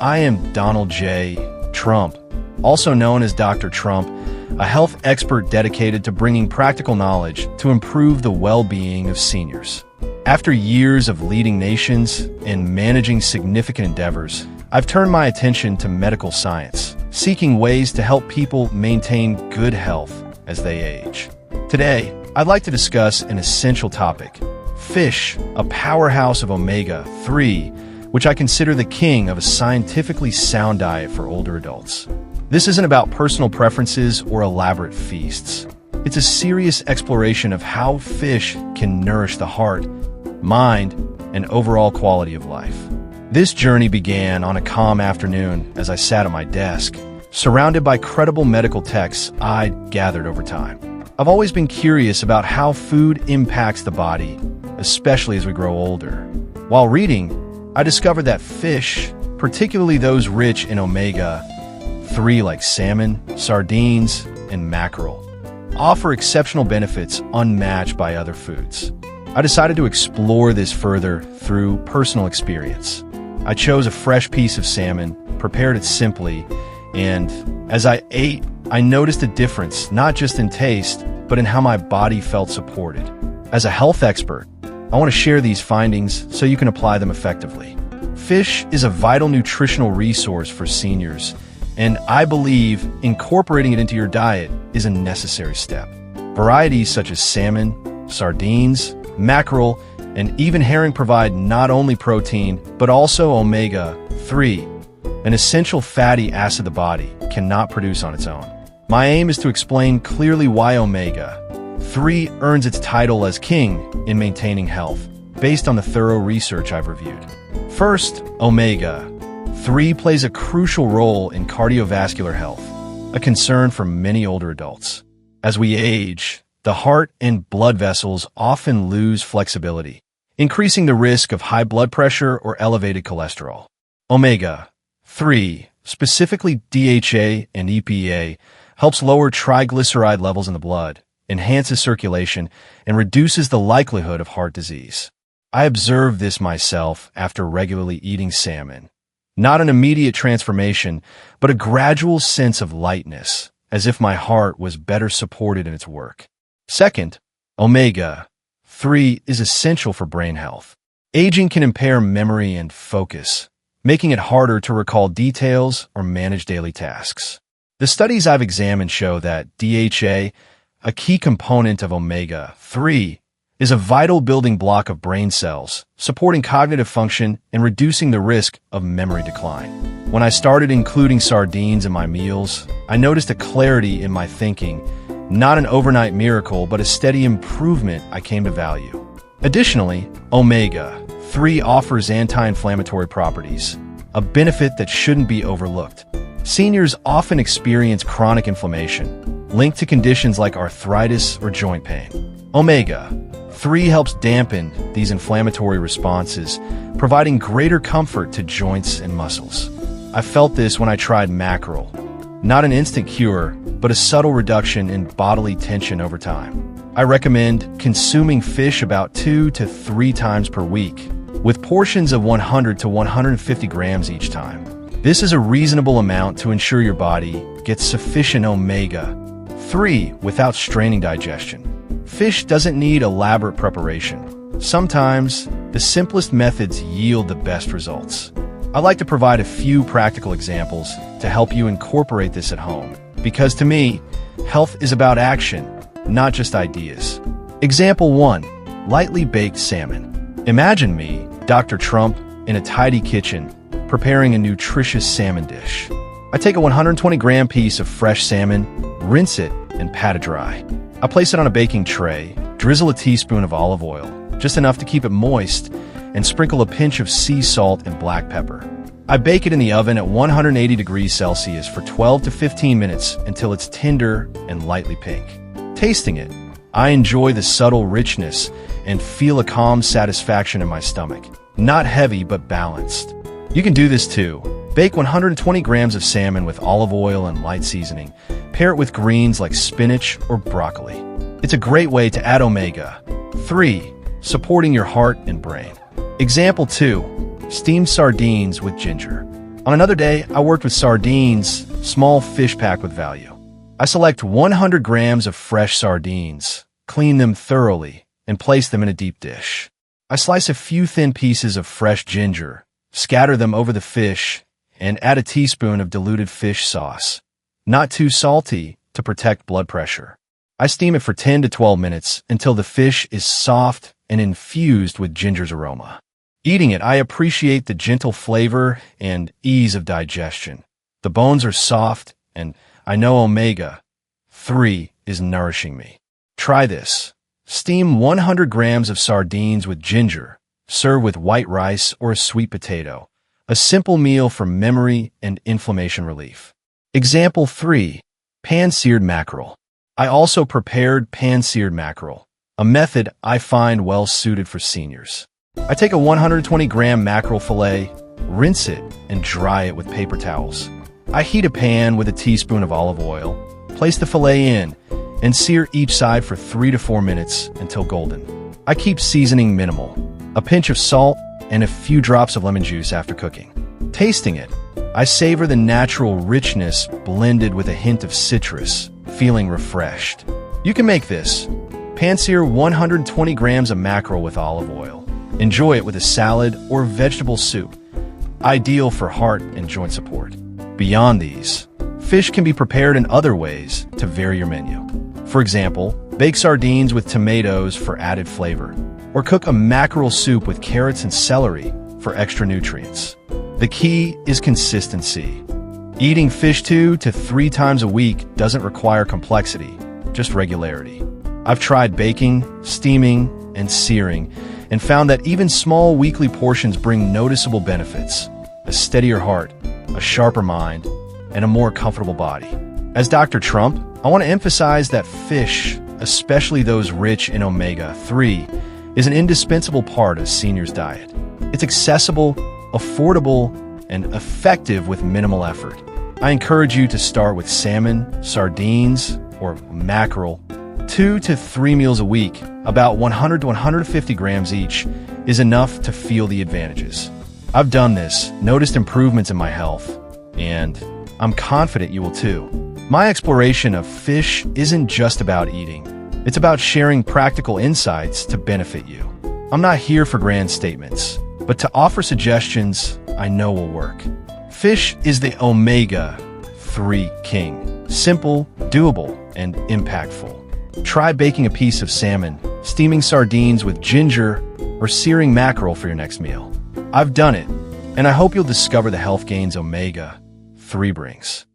I am Donald J. Trump, also known as Dr. Trump, a health expert dedicated to bringing practical knowledge to improve the well-being of seniors. After years of leading nations and managing significant endeavors, I've turned my attention to medical science, seeking ways to help people maintain good health as they age. Today, I'd like to discuss an essential topic: fish, a powerhouse of omega-3, which I consider the king of a scientifically sound diet for older adults. This isn't about personal preferences or elaborate feasts. It's a serious exploration of how fish can nourish the heart, mind, and overall quality of life. This journey began on a calm afternoon as I sat at my desk, surrounded by credible medical texts I'd gathered over time. I've always been curious about how food impacts the body, especially as we grow older. While reading, I discovered that fish, particularly those rich in omega-3 like salmon, sardines, and mackerel, offer exceptional benefits unmatched by other foods. I decided to explore this further through personal experience. I chose a fresh piece of salmon, prepared it simply, and as I ate, I noticed a difference not just in taste, but in how my body felt supported. As a health expert, I want to share these findings so you can apply them effectively. Fish is a vital nutritional resource for seniors, and I believe incorporating it into your diet is a necessary step. Varieties such as salmon, sardines, mackerel, and even herring provide not only protein, but also omega-3, an essential fatty acid the body cannot produce on its own. My aim is to explain clearly why omega-3 earns its title as king in maintaining health, based on the thorough research I've reviewed. First, omega-3 plays a crucial role in cardiovascular health, a concern for many older adults. As we age, the heart and blood vessels often lose flexibility, increasing the risk of high blood pressure or elevated cholesterol. Omega-3, specifically DHA and EPA, helps lower triglyceride levels in the blood, enhances circulation, and reduces the likelihood of heart disease. I observed this myself after regularly eating salmon. Not an immediate transformation, but a gradual sense of lightness, as if my heart was better supported in its work. Second, omega-3 is essential for brain health. Aging can impair memory and focus, making it harder to recall details or manage daily tasks. The studies I've examined show that DHA, a key component of omega-3, is a vital building block of brain cells, supporting cognitive function and reducing the risk of memory decline. When I started including sardines in my meals, I noticed a clarity in my thinking, not an overnight miracle, but a steady improvement I came to value. Additionally, omega-3 offers anti-inflammatory properties, a benefit that shouldn't be overlooked. Seniors often experience chronic inflammation, linked to conditions like arthritis or joint pain. Omega-3 helps dampen these inflammatory responses, providing greater comfort to joints and muscles. I felt this when I tried mackerel. Not an instant cure, but a subtle reduction in bodily tension over time. I recommend consuming fish about 2 to 3 times per week, with portions of 100 to 150 grams each time. This is a reasonable amount to ensure your body gets sufficient omega-3 without straining digestion. Fish doesn't need elaborate preparation. Sometimes, the simplest methods yield the best results. I'd like to provide a few practical examples to help you incorporate this at home, because to me, health is about action, not just ideas. Example 1. Lightly baked salmon. Imagine me, Dr. Trump, in a tidy kitchen, preparing a nutritious salmon dish. I take a 120-gram piece of fresh salmon, rinse it, and pat it dry. I place it on a baking tray, drizzle a teaspoon of olive oil, just enough to keep it moist, and sprinkle a pinch of sea salt and black pepper. I bake it in the oven at 180 degrees Celsius for 12 to 15 minutes until it's tender and lightly pink. Tasting it, I enjoy the subtle richness and feel a calm satisfaction in my stomach. Not heavy, but balanced. You can do this too. Bake 120 grams of salmon with olive oil and light seasoning. Pair it with greens like spinach or broccoli. It's a great way to add omega-3, supporting your heart and brain. Example 2. Steamed sardines with ginger. On another day, I worked with sardines, small fish packed with value. I select 100 grams of fresh sardines, clean them thoroughly, and place them in a deep dish. I slice a few thin pieces of fresh ginger, scatter them over the fish, and add a teaspoon of diluted fish sauce. Not too salty to protect blood pressure. I steam it for 10 to 12 minutes until the fish is soft and infused with ginger's aroma. Eating it, I appreciate the gentle flavor and ease of digestion. The bones are soft, and I know omega-3 is nourishing me. Try this. Steam 100 grams of sardines with ginger. Serve with white rice or a sweet potato. A simple meal for memory and inflammation relief. Example 3. Pan-seared mackerel. I also prepared pan-seared mackerel, a method I find well suited for seniors. I take a 120-gram mackerel fillet, rinse it, and dry it with paper towels. I heat a pan with a teaspoon of olive oil, place the fillet in, and sear each side for 3 to 4 minutes until golden. I keep seasoning minimal, a pinch of salt, and a few drops of lemon juice after cooking. Tasting it, I savor the natural richness blended with a hint of citrus, feeling refreshed. You can make this. Pan-sear 120 grams of mackerel with olive oil. Enjoy it with a salad or vegetable soup. Ideal for heart and joint support. Beyond these, fish can be prepared in other ways to vary your menu. For example, bake sardines with tomatoes for added flavor, or cook a mackerel soup with carrots and celery for extra nutrients. The key is consistency. Eating fish 2 to 3 times a week doesn't require complexity, just regularity. I've tried baking, steaming, and searing, and found that even small weekly portions bring noticeable benefits: a steadier heart, a sharper mind, and a more comfortable body. As Dr. Trump, I want to emphasize that fish, especially those rich in omega-3, is an indispensable part of seniors' diet. It's accessible, affordable, and effective with minimal effort. I encourage you to start with salmon, sardines, or mackerel. 2 to 3 meals a week, about 100 to 150 grams each, is enough to feel the advantages. I've done this, noticed improvements in my health, and I'm confident you will too. My exploration of fish isn't just about eating. It's about sharing practical insights to benefit you. I'm not here for grand statements, but to offer suggestions I know will work. Fish is the omega-3 king. Simple, doable, and impactful. Try baking a piece of salmon, steaming sardines with ginger, or searing mackerel for your next meal. I've done it, and I hope you'll discover the health gains omega-3 brings.